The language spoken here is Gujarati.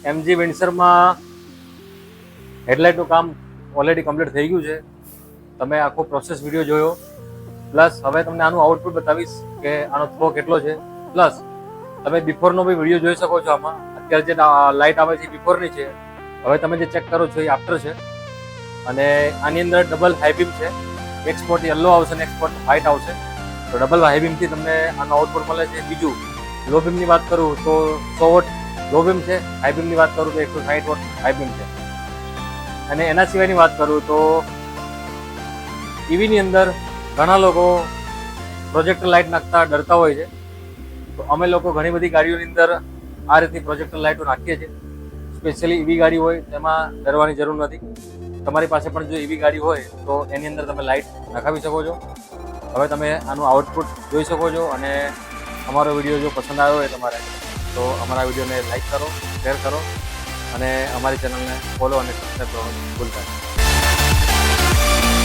MG વિન્ડસરમાં હેડલાઇટનું કામ ઓલરેડી કમ્પ્લીટ થઈ ગયું છે. તમે આખો પ્રોસેસ વિડીયો જોયો, પ્લસ હવે તમને આનું આઉટપુટ બતાવીશ કે આનો થ્રો કેટલો છે. પ્લસ તમે બિફોરનો બી વિડીયો જોઈ શકો છો. આમાં અત્યારે જે લાઇટ આવે છે બિફોરની છે, હવે તમે જે ચેક કરો છો એ આફ્ટર છે. અને આની અંદર ડબલ હાઈ બીમ છે. એક સ્પોટ યલો આવશે અને એક સ્પોટ વ્હાઇટ આવશે. તો ડબલ હાઈ બીમથી તમને આનો આઉટપુટ મળે છે. બીજું લો બીમની વાત કરું તો 100 વોટ લો બીમ છે. હાઈ બીમની વાત કરું તો 160 વોટ હાઈ બીમ છે. અને એના સિવાયની વાત કરું તો ઈવીની અંદર ઘણા લોકો પ્રોજેક્ટર લાઇટ નાખતા ડરતા હોય છે. તો અમે લોકો ઘણી બધી ગાડીઓની અંદર આ રીતની પ્રોજેક્ટર લાઇટો નાખીએ છીએ. સ્પેશિયલી ઈવી ગાડી હોય તેમાં ડરવાની જરૂર નથી. તમારી પાસે પણ જો ઈવી ગાડી હોય તો એની અંદર તમે લાઇટ નખાવી શકો છો. હવે તમે આનું આઉટપુટ જોઈ શકો છો. અને અમારો વિડીયો જો પસંદ આવ્યો હોય તમારે તો અમારા વિડીયોને લાઇક કરો, શેર કરો અને અમારી ચેનલને ફોલો અને સબસ્ક્રાઈબ કરવાનું ભૂલતા નહીં.